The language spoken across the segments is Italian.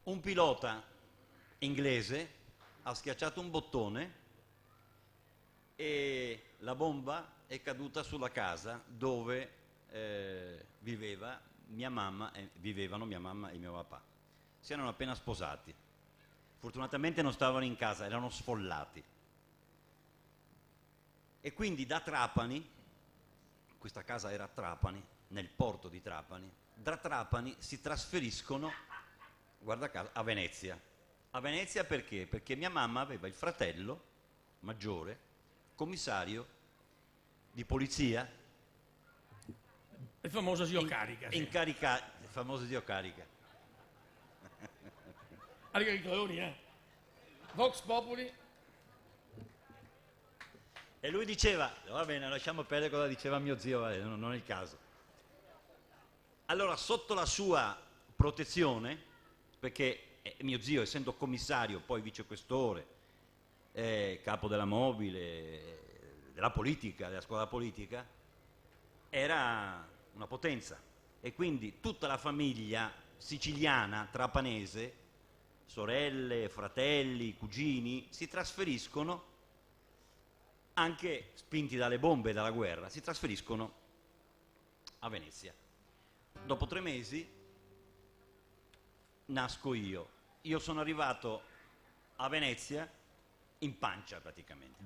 un pilota inglese ha schiacciato un bottone e la bomba è caduta sulla casa dove vivevano mia mamma e mio papà. Si erano appena sposati. Fortunatamente non stavano in casa, erano sfollati. E quindi da Trapani, questa casa era a Trapani, nel porto di Trapani, da Trapani si trasferiscono, guarda caso, a Venezia. A Venezia perché? Perché mia mamma aveva il fratello maggiore, commissario di polizia. Il famoso zio Carica. Sì. Il famoso zio Carica. Agricoli, Vox Populi. E lui diceva, va bene, lasciamo perdere cosa diceva mio zio, non è il caso. Allora, sotto la sua protezione, perché mio zio, essendo commissario, poi vicequestore, capo della mobile, della politica, della scuola politica, era una potenza. E quindi tutta la famiglia siciliana, trapanese, sorelle, fratelli, cugini, si trasferiscono, anche spinti dalle bombe e dalla guerra, si trasferiscono a Venezia. Dopo 3 mesi nasco io. Io sono arrivato a Venezia in pancia praticamente.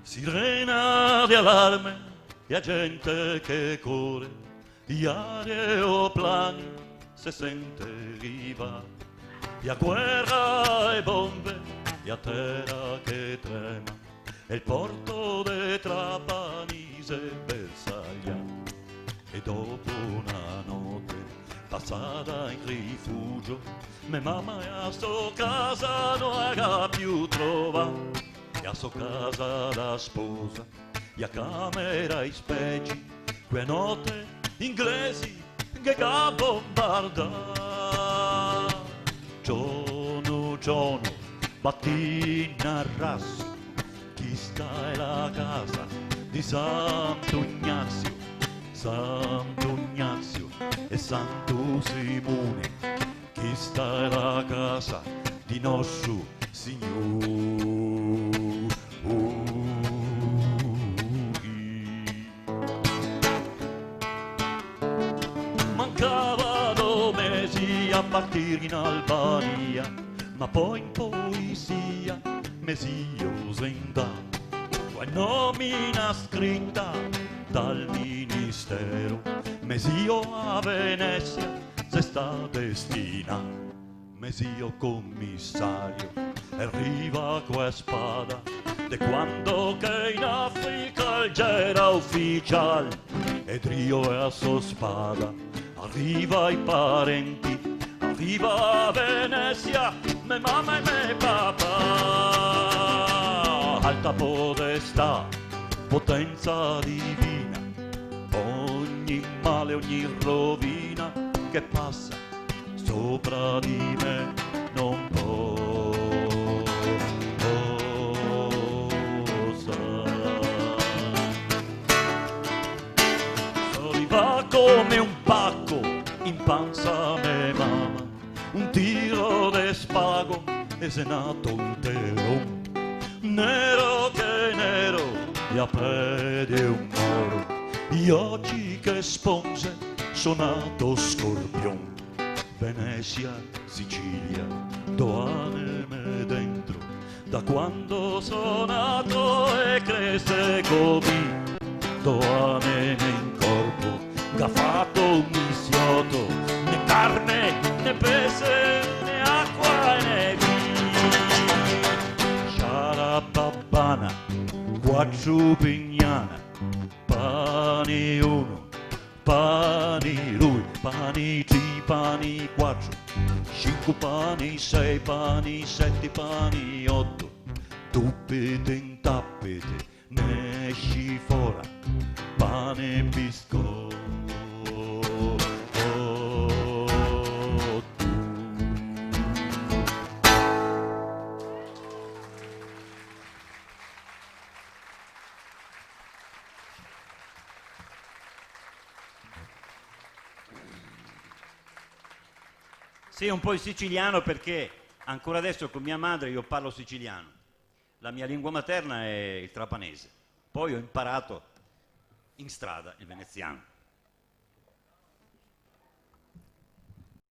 Sirena di allarme e gente che corre, gli aeroplani se sente arriva, e a guerra e bombe, e a terra che trema, e il porto de Trapani se bersaglia. E dopo una notte passata in rifugio, mia mamma a sto casa non ha più trovato, e a sto casa da sposa, e a camera i specie, que notte inglesi che bombarda. Giorno, mattina rasso, chi sta è la casa di Santo Ignazio e Santo Simone, chi sta è la casa di nostro Signore. Mancavano mesi a partire in Albania, ma poi in poesia mesio senda, poi nomina scritta dal ministero, mesio a Venezia se sta destina, mesio commissario, arriva qua spada, de quando che in Africa il gera ufficial, ed Rio è a sua spada, arriva i parenti, arriva a Venezia, me mamma e me papà, alta potestà, potenza divina, ogni male, ogni rovina che passa sopra di me non va come un pacco in panza me mamma, un tiro de spago e se nato un terrone, nero che nero, e a piedi un moro, e oggi che sponse sono nato scorpion, Venezia, Sicilia, do anime dentro, da quando sono nato e cresce così, do anime in corpo, che ha fatto un missioto, né carne, né pesce, né acqua né vino. Sciarababbana, quattro pignana, pani uno, pani lui, pani tre, pani quattro, 5 pani, 6 pani, 7 pani, 8, tuppete in tappete, ne esci fuori, pane e biscotto. Sì, un po' il siciliano perché ancora adesso con mia madre io parlo siciliano. La mia lingua materna è il trapanese. Poi ho imparato in strada il veneziano.